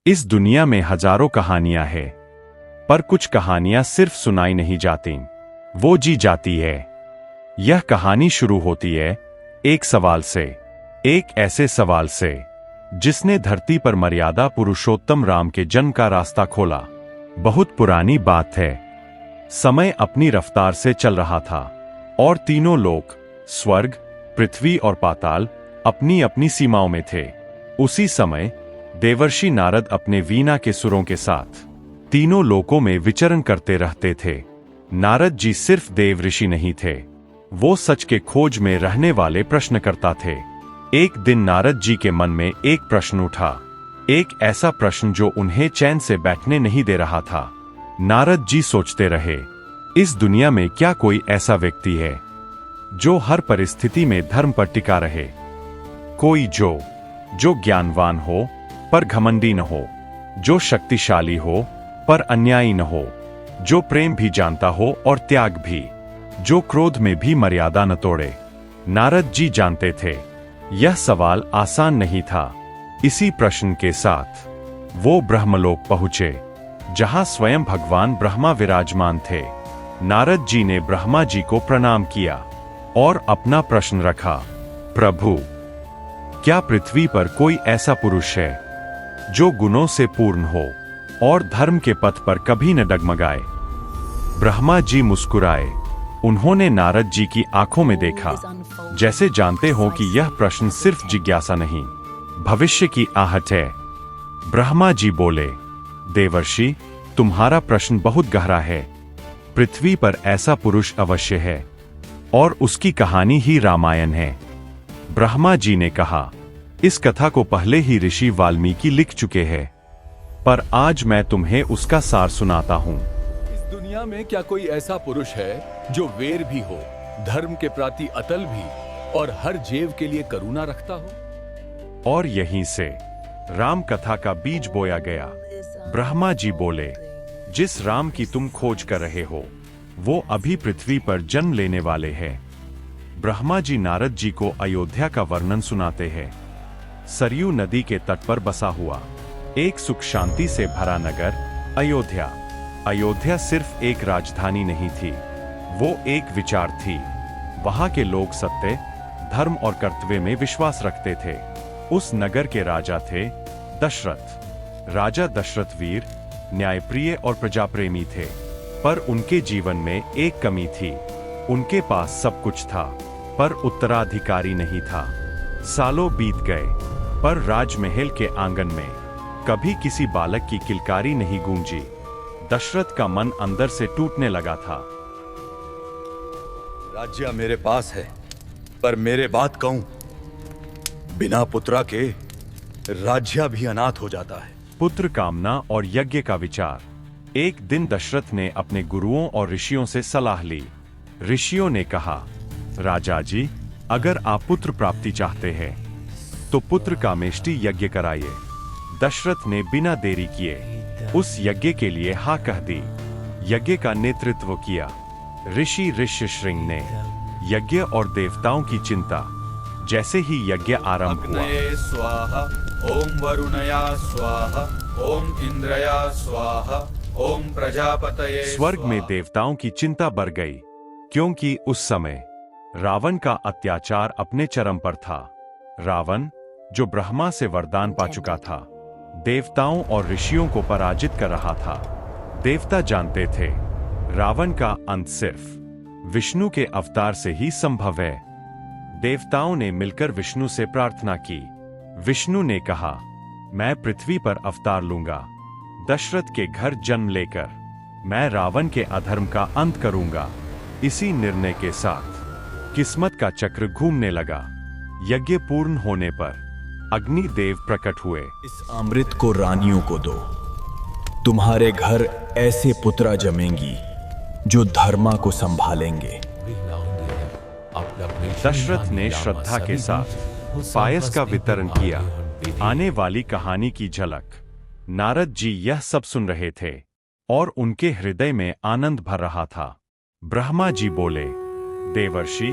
इस दुनिया में हजारों कहानियां हैं, पर कुछ कहानियां सिर्फ सुनाई नहीं जाती, वो जी जाती है। यह कहानी शुरू होती है एक सवाल से, एक ऐसे सवाल से जिसने धरती पर मर्यादा पुरुषोत्तम राम के जन्म का रास्ता खोला। बहुत पुरानी बात है। समय अपनी रफ्तार से चल रहा था और तीनों लोक, स्वर्ग, पृथ्वी और पाताल अपनी अपनी सीमाओं में थे। उसी समय देवर्षि नारद अपने वीणा के सुरों के साथ तीनों लोकों में विचरण करते रहते थे। नारद जी सिर्फ देव ऋषि नहीं थे, वो सच के खोज में रहने वाले प्रश्नकर्ता थे। एक दिन नारद जी के मन में एक प्रश्न उठा, एक ऐसा प्रश्न जो उन्हें चैन से बैठने नहीं दे रहा था। नारद जी सोचते रहे, इस दुनिया में क्या कोई ऐसा व्यक्ति है जो हर परिस्थिति में धर्म पर टिका रहे? कोई जो ज्ञानवान हो पर घमंडी न हो, जो शक्तिशाली हो पर अन्यायी न हो, जो प्रेम भी जानता हो और त्याग भी, जो क्रोध में भी मर्यादा न तोड़े। नारद जी जानते थे यह सवाल आसान नहीं था। इसी प्रश्न के साथ वो ब्रह्मलोक पहुंचे, जहां स्वयं भगवान ब्रह्मा विराजमान थे। नारद जी ने ब्रह्मा जी को प्रणाम किया और अपना प्रश्न रखा, प्रभु, क्या पृथ्वी पर कोई ऐसा पुरुष है जो गुणों से पूर्ण हो और धर्म के पथ पर कभी न डगमगाए? ब्रह्मा जी मुस्कुराए। उन्होंने नारद जी की आंखों में देखा, जैसे जानते हो कि यह प्रश्न सिर्फ जिज्ञासा नहीं, भविष्य की आहट है। ब्रह्मा जी बोले, देवर्षि, तुम्हारा प्रश्न बहुत गहरा है। पृथ्वी पर ऐसा पुरुष अवश्य है और उसकी कहानी ही रामायण है। ब्रह्मा जी ने कहा, इस कथा को पहले ही ऋषि वाल्मीकि लिख चुके हैं, पर आज मैं तुम्हें उसका सार सुनाता हूं। इस दुनिया में क्या कोई ऐसा पुरुष है जो वीर भी हो, धर्म के प्रति अटल भी और हर जीव के लिए करुणा रखता हो? और यहीं से राम कथा का बीज बोया गया। ब्रह्मा जी बोले, जिस राम की तुम खोज कर रहे हो वो अभी पृथ्वी पर जन्म लेने वाले हैं। ब्रह्मा जी नारद जी को अयोध्या का वर्णन सुनाते हैं। सरयू नदी के तट पर बसा हुआ एक सुख शांति से भरा नगर अयोध्या। अयोध्या सिर्फ एक राजधानी नहीं थी, वो एक विचार थी। वहां के लोग सत्य, धर्म और कर्तव्य में विश्वास रखते थे। उस नगर के राजा थे दशरथ। राजा दशरथ वीर, न्यायप्रिय और प्रजाप्रेमी थे, पर उनके जीवन में एक कमी थी। उनके पास सब कुछ था, पर उत्तराधिकारी नहीं था। सालों बीत गए, पर राजमहल के आंगन में कभी किसी बालक की किलकारी नहीं गूंजी। दशरथ का मन अंदर से टूटने लगा था। राज्य मेरे पास है, पर मेरे बात कहूं, बिना पुत्रा के राज्य भी अनाथ हो जाता है। पुत्र कामना और यज्ञ का विचार। एक दिन दशरथ ने अपने गुरुओं और ऋषियों से सलाह ली। ऋषियों ने कहा, राजा जी, अगर आप पुत्र प्राप्ति चाहते हैं तो पुत्र कामेष्टि यज्ञ कराइए। दशरथ ने बिना देरी किए उस यज्ञ के लिए हाँ कह दी। यज्ञ का नेतृत्व किया ऋषि ऋष्यशृंग ने। यज्ञ और देवताओं की चिंता। जैसे ही यज्ञ आरंभ हुआ, स्वाहा, ओम वरुणया स्वाहा, ओम इंद्रया स्वाहा, ओम प्रजापतये स्वर्ग में देवताओं की चिंता बढ़ गई, क्योंकि उस समय रावण का अत्याचार अपने चरम पर था। रावण, जो ब्रह्मा से वरदान पा चुका था, देवताओं और ऋषियों को पराजित कर रहा था। देवता जानते थे रावण का अंत सिर्फ विष्णु के अवतार से ही संभव है। देवताओं ने मिलकर विष्णु से प्रार्थना की। विष्णु ने कहा, मैं पृथ्वी पर अवतार लूंगा, दशरथ के घर जन्म लेकर मैं रावण के अधर्म का अंत करूंगा। इसी निर्णय के साथ किस्मत का चक्र घूमने लगा। यज्ञ पूर्ण होने पर अग्नि देव प्रकट हुए। इस अमृत को रानियों को दो, तुम्हारे घर ऐसे पुत्रा जमेंगी जो धर्मा को संभालेंगे। दशरथ ने श्रद्धा के साथ पायस का वितरण किया। आने वाली कहानी की झलक। नारद जी यह सब सुन रहे थे और उनके हृदय में आनंद भर रहा था। ब्रह्मा जी बोले, देवर्षि,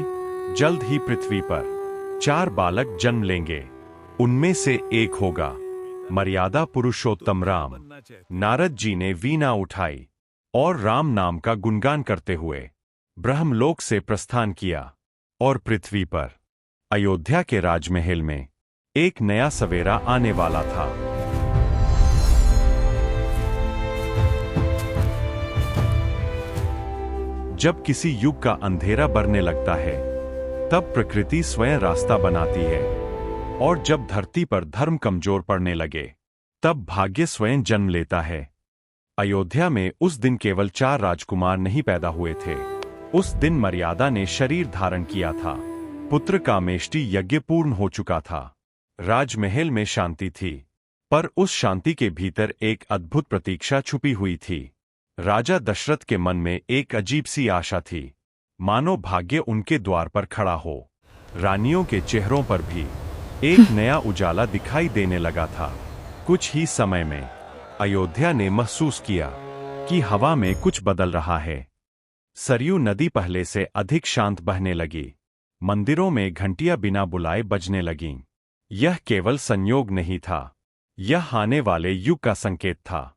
जल्द ही पृथ्वी पर 4 बालक जन्म लेंगे। उनमें से एक होगा मर्यादा पुरुषोत्तम राम। नारद जी ने वीणा उठाई और राम नाम का गुणगान करते हुए ब्रह्मलोक से प्रस्थान किया और पृथ्वी पर अयोध्या के राजमहल में एक नया सवेरा आने वाला था। जब किसी युग का अंधेरा बढ़ने लगता है तब प्रकृति स्वयं रास्ता बनाती है, और जब धरती पर धर्म कमजोर पड़ने लगे तब भाग्य स्वयं जन्म लेता है। अयोध्या में उस दिन केवल 4 राजकुमार नहीं पैदा हुए थे। उस दिन मर्यादा ने शरीर धारण किया था, पुत्र का मेष्टि यज्ञ पूर्ण हो चुका था, राजमहल में शांति थी, पर उस शांति के भीतर एक अद्भुत प्रतीक्षा छुपी हुई थी। राजा दशरथ के मन में एक अजीब सी आशा थी, मानो भाग्य उनके द्वार पर खड़ा हो। रानियों के चेहरों पर भी एक नया उजाला दिखाई देने लगा था। कुछ ही समय में अयोध्या ने महसूस किया कि हवा में कुछ बदल रहा है। सरयू नदी पहले से अधिक शांत बहने लगी, मंदिरों में घंटियां बिना बुलाए बजने लगीं। यह केवल संयोग नहीं था, यह आने वाले युग का संकेत था।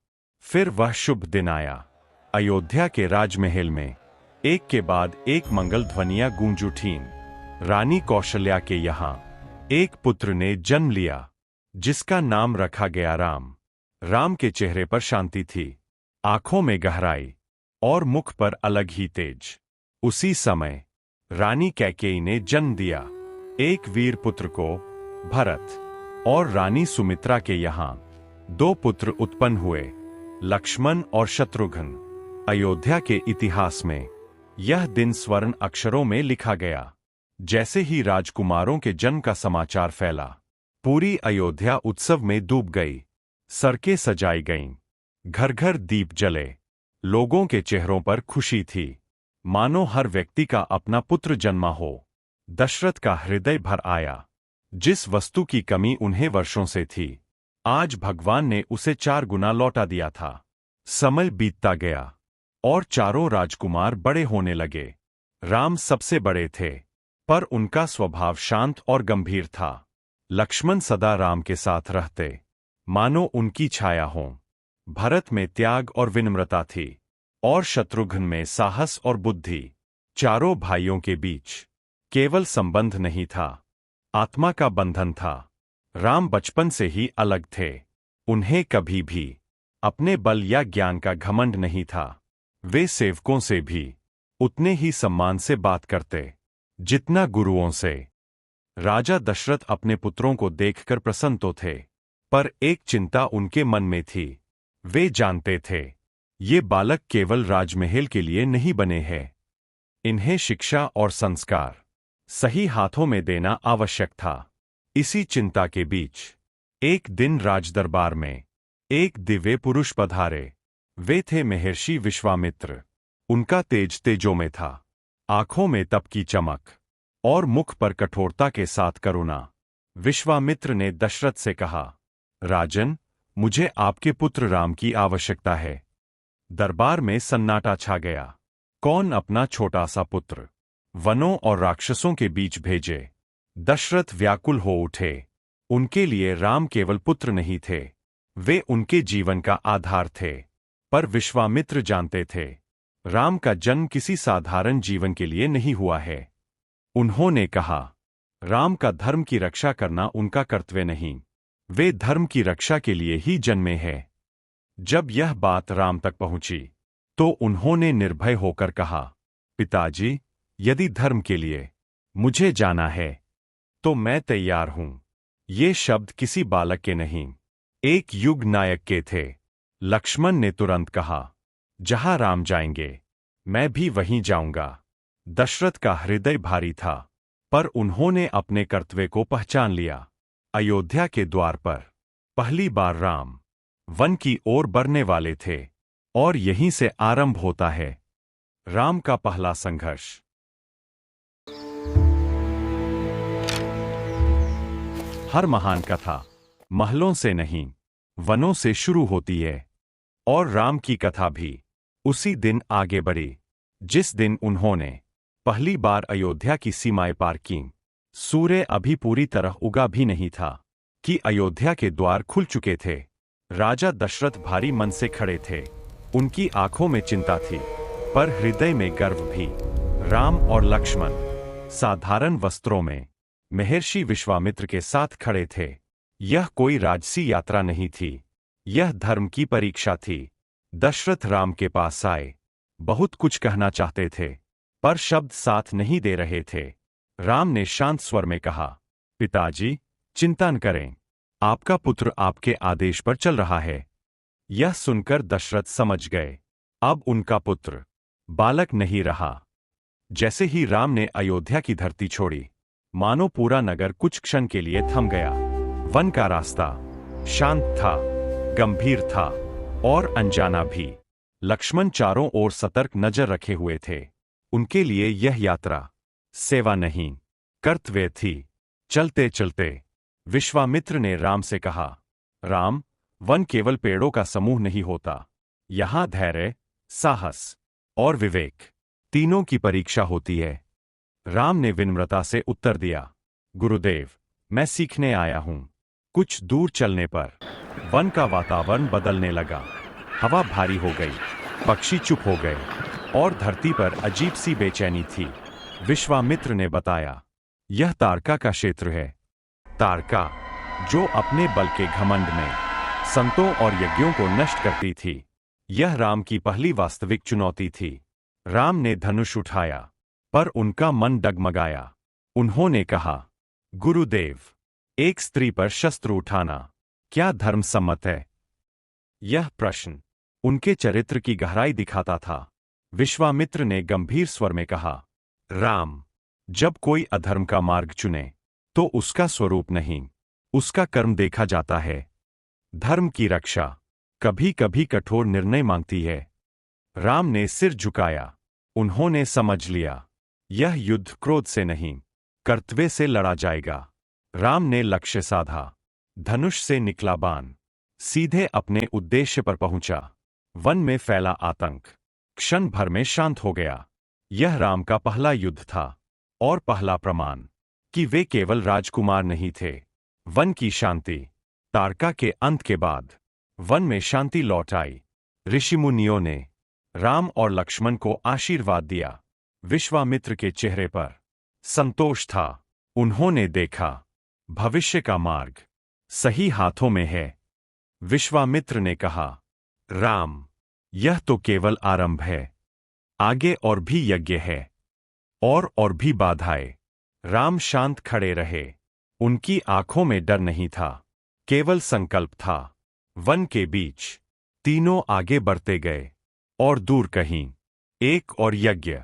फिर वह शुभ दिन आया। अयोध्या के राजमहल में एक के बाद एक मंगल ध्वनियां गूंज उठीं। रानी कौशल्या के यहाँ एक पुत्र ने जन्म लिया, जिसका नाम रखा गया राम। राम के चेहरे पर शांति थी, आंखों में गहराई और मुख पर अलग ही तेज। उसी समय रानी कैकेयी ने जन्म दिया एक वीर पुत्र को, भरत। और रानी सुमित्रा के यहाँ 2 पुत्र उत्पन्न हुए, लक्ष्मण और शत्रुघ्न। अयोध्या के इतिहास में यह दिन स्वर्ण अक्षरों में लिखा गया। जैसे ही राजकुमारों के जन्म का समाचार फैला, पूरी अयोध्या उत्सव में डूब गई। सड़कें सजाई गईं, घर घर दीप जले, लोगों के चेहरों पर खुशी थी, मानो हर व्यक्ति का अपना पुत्र जन्मा हो। दशरथ का हृदय भर आया। जिस वस्तु की कमी उन्हें वर्षों से थी, आज भगवान ने उसे 4 गुना लौटा दिया था। समय बीतता गया और चारों राजकुमार बड़े होने लगे। राम सबसे बड़े थे, पर उनका स्वभाव शांत और गंभीर था। लक्ष्मण सदा राम के साथ रहते, मानो उनकी छाया हो। भरत में त्याग और विनम्रता थी, और शत्रुघ्न में साहस और बुद्धि। चारों भाइयों के बीच केवल संबंध नहीं था, आत्मा का बंधन था। राम बचपन से ही अलग थे। उन्हें कभी भी अपने बल या ज्ञान का घमंड नहीं था। वे सेवकों से भी उतने ही सम्मान से बात करते जितना गुरुओं से। राजा दशरथ अपने पुत्रों को देखकर प्रसन्न तो थे, पर एक चिंता उनके मन में थी। वे जानते थे, ये बालक केवल राजमहल के लिए नहीं बने हैं। इन्हें शिक्षा और संस्कार सही हाथों में देना आवश्यक था। इसी चिंता के बीच एक दिन राजदरबार में एक दिव्य पुरुष पधारे। वे थे महर्षि विश्वामित्र। उनका तेज तेजों में था, आंखों में तप की चमक और मुख पर कठोरता के साथ करुणा। विश्वामित्र ने दशरथ से कहा, राजन, मुझे आपके पुत्र राम की आवश्यकता है। दरबार में सन्नाटा छा गया। कौन अपना छोटा सा पुत्र वनों और राक्षसों के बीच भेजे? दशरथ व्याकुल हो उठे। उनके लिए राम केवल पुत्र नहीं थे, वे उनके जीवन का आधार थे। पर विश्वामित्र जानते थे, राम का जन्म किसी साधारण जीवन के लिए नहीं हुआ है। उन्होंने कहा, राम का धर्म की रक्षा करना उनका कर्तव्य नहीं, वे धर्म की रक्षा के लिए ही जन्मे हैं। जब यह बात राम तक पहुंची तो उन्होंने निर्भय होकर कहा, पिताजी, यदि धर्म के लिए मुझे जाना है तो मैं तैयार हूं। ये शब्द किसी बालक के नहीं, एक युग नायक के थे। लक्ष्मण ने तुरंत कहा, जहां राम जाएंगे मैं भी वहीं जाऊंगा। दशरथ का हृदय भारी था, पर उन्होंने अपने कर्तव्य को पहचान लिया। अयोध्या के द्वार पर पहली बार राम वन की ओर बढ़ने वाले थे, और यहीं से आरंभ होता है राम का पहला संघर्ष। हर महान कथा महलों से नहीं, वनों से शुरू होती है, और राम की कथा भी उसी दिन आगे बढ़ी जिस दिन उन्होंने पहली बार अयोध्या की सीमाएं पार कीं। सूर्य अभी पूरी तरह उगा भी नहीं था, कि अयोध्या के द्वार खुल चुके थे। राजा दशरथ भारी मन से खड़े थे। उनकी आंखों में चिंता थी, पर हृदय में गर्व भी। राम और लक्ष्मण साधारण वस्त्रों में महर्षि विश्वामित्र के साथ खड़े थे। यह कोई राजसी यात्रा नहीं थी, यह धर्म की परीक्षा थी। दशरथ राम के पास आए, बहुत कुछ कहना चाहते थे, पर शब्द साथ नहीं दे रहे थे। राम ने शांत स्वर में कहा, पिताजी, चिंता न करें, आपका पुत्र आपके आदेश पर चल रहा है। यह सुनकर दशरथ समझ गए, अब उनका पुत्र बालक नहीं रहा। जैसे ही राम ने अयोध्या की धरती छोड़ी, मानो पूरा नगर कुछ क्षण के लिए थम गया। वन का रास्ता शांत था, गंभीर था और अनजाना भी। लक्ष्मण चारों ओर सतर्क नजर रखे हुए थे। उनके लिए यह यात्रा सेवा नहीं, कर्तव्य थी। चलते चलते विश्वामित्र ने राम से कहा, राम, वन केवल पेड़ों का समूह नहीं होता। यहां धैर्य, साहस और विवेक तीनों की परीक्षा होती है। राम ने विनम्रता से उत्तर दिया, गुरुदेव, मैं सीखने आया हूं। कुछ दूर चलने पर वन का वातावरण बदलने लगा। हवा भारी हो गई, पक्षी चुप हो गए और धरती पर अजीब सी बेचैनी थी। विश्वामित्र ने बताया, यह तारका का क्षेत्र है। तारका, जो अपने बल के घमंड में संतों और यज्ञों को नष्ट करती थी। यह राम की पहली वास्तविक चुनौती थी। राम ने धनुष उठाया, पर उनका मन डगमगाया। उन्होंने कहा, गुरुदेव, एक स्त्री पर शस्त्र उठाना क्या धर्म सम्मत है? यह प्रश्न उनके चरित्र की गहराई दिखाता था। विश्वामित्र ने गंभीर स्वर में कहा, राम, जब कोई अधर्म का मार्ग चुने तो उसका स्वरूप नहीं, उसका कर्म देखा जाता है। धर्म की रक्षा कभी कभी कठोर निर्णय मांगती है। राम ने सिर झुकाया। उन्होंने समझ लिया, यह युद्ध क्रोध से नहीं, कर्तव्य से लड़ा जाएगा। राम ने लक्ष्य साधा। धनुष से निकला बाण सीधे अपने उद्देश्य पर पहुंचा। वन में फैला आतंक क्षण भर में शांत हो गया। यह राम का पहला युद्ध था और पहला प्रमाण कि वे केवल राजकुमार नहीं थे। वन की शांति। तारका के अंत के बाद वन में शांति लौट आई। ऋषिमुनियों ने राम और लक्ष्मण को आशीर्वाद दिया। विश्वामित्र के चेहरे पर संतोष था। उन्होंने देखा, भविष्य का मार्ग सही हाथों में है। विश्वामित्र ने कहा, राम, यह तो केवल आरंभ है, आगे और भी यज्ञ है और भी बाधाएं। राम शांत खड़े रहे। उनकी आंखों में डर नहीं था, केवल संकल्प था। वन के बीच तीनों आगे बढ़ते गए और दूर कहीं एक और यज्ञ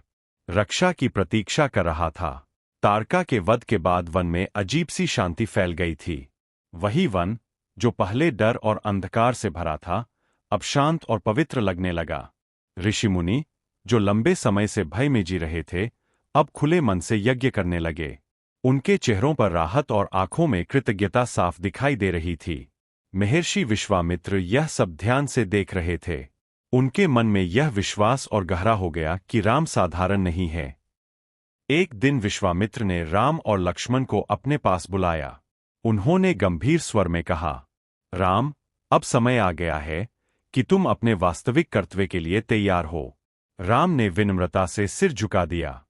रक्षा की प्रतीक्षा कर रहा था। तारका के वध के बाद वन में अजीब सी शांति फैल गई थी। वही वन जो पहले डर और अंधकार से भरा था, अब शांत और पवित्र लगने लगा। ऋषिमुनि जो लंबे समय से भय में जी रहे थे, अब खुले मन से यज्ञ करने लगे। उनके चेहरों पर राहत और आंखों में कृतज्ञता साफ दिखाई दे रही थी। महर्षि विश्वामित्र यह सब ध्यान से देख रहे थे। उनके मन में यह विश्वास और गहरा हो गया कि राम साधारण नहीं है। एक दिन विश्वामित्र ने राम और लक्ष्मण को अपने पास बुलाया। उन्होंने गंभीर स्वर में कहा, राम, अब समय आ गया है कि तुम अपने वास्तविक कर्तव्य के लिए तैयार हो। राम ने विनम्रता से सिर झुका दिया।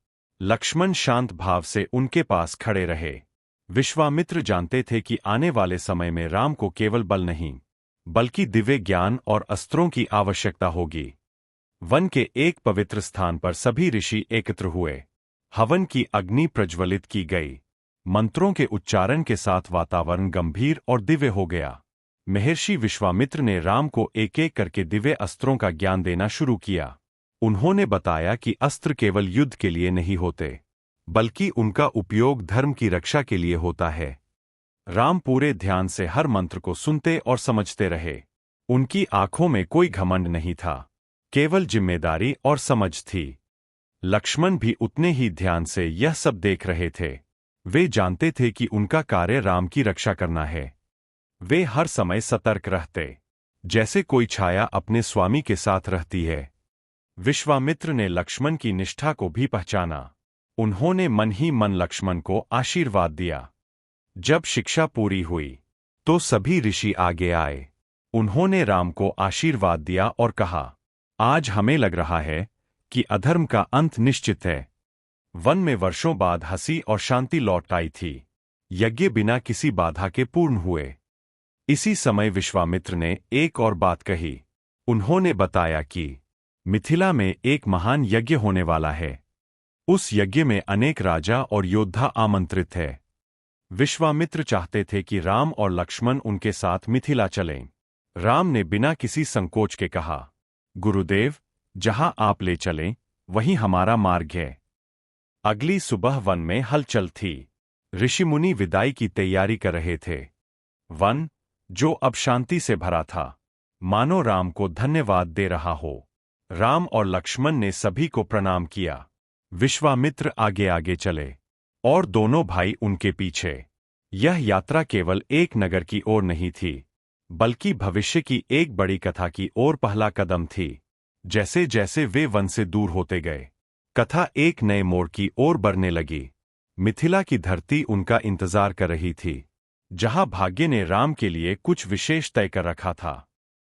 लक्ष्मण शांत भाव से उनके पास खड़े रहे। विश्वामित्र जानते थे कि आने वाले समय में राम को केवल बल नहीं, बल्कि दिव्य ज्ञान और अस्त्रों की आवश्यकता होगी। वन के एक पवित्र स्थान पर सभी ऋषि एकत्र हुए। हवन की अग्नि प्रज्वलित की गई। मंत्रों के उच्चारण के साथ वातावरण गंभीर और दिव्य हो गया। महर्षि विश्वामित्र ने राम को एक एक करके दिव्य अस्त्रों का ज्ञान देना शुरू किया। उन्होंने बताया कि अस्त्र केवल युद्ध के लिए नहीं होते, बल्कि उनका उपयोग धर्म की रक्षा के लिए होता है। राम पूरे ध्यान से हर मंत्र को सुनते और समझते रहे। उनकी आंखों में कोई घमंड नहीं था, केवल जिम्मेदारी और समझ थी। लक्ष्मण भी उतने ही ध्यान से यह सब देख रहे थे। वे जानते थे कि उनका कार्य राम की रक्षा करना है। वे हर समय सतर्क रहते, जैसे कोई छाया अपने स्वामी के साथ रहती है। विश्वामित्र ने लक्ष्मण की निष्ठा को भी पहचाना। उन्होंने मन ही मन लक्ष्मण को आशीर्वाद दिया। जब शिक्षा पूरी हुई तो सभी ऋषि आगे आए। उन्होंने राम को आशीर्वाद दिया और कहा, आज हमें लग रहा है कि अधर्म का अंत निश्चित है। वन में वर्षों बाद हंसी और शांति लौट आई थी। यज्ञ बिना किसी बाधा के पूर्ण हुए। इसी समय विश्वामित्र ने एक और बात कही। उन्होंने बताया कि मिथिला में एक महान यज्ञ होने वाला है। उस यज्ञ में अनेक राजा और योद्धा आमंत्रित है। विश्वामित्र चाहते थे कि राम और लक्ष्मण उनके साथ मिथिला चलें। राम ने बिना किसी संकोच के कहा, गुरुदेव, जहां आप ले चलें वहीं हमारा मार्ग है। अगली सुबह वन में हलचल थी। ऋषिमुनि विदाई की तैयारी कर रहे थे। वन, जो अब शांति से भरा था, मानो राम को धन्यवाद दे रहा हो। राम और लक्ष्मण ने सभी को प्रणाम किया। विश्वामित्र आगे आगे चले और दोनों भाई उनके पीछे। यह यात्रा केवल एक नगर की ओर नहीं थी, बल्कि भविष्य की एक बड़ी कथा की ओर पहला कदम थी। जैसे जैसे वे वन से दूर होते गए, कथा एक नए मोड़ की ओर बढ़ने लगी। मिथिला की धरती उनका इंतजार कर रही थी, जहां भाग्य ने राम के लिए कुछ विशेष तय कर रखा था।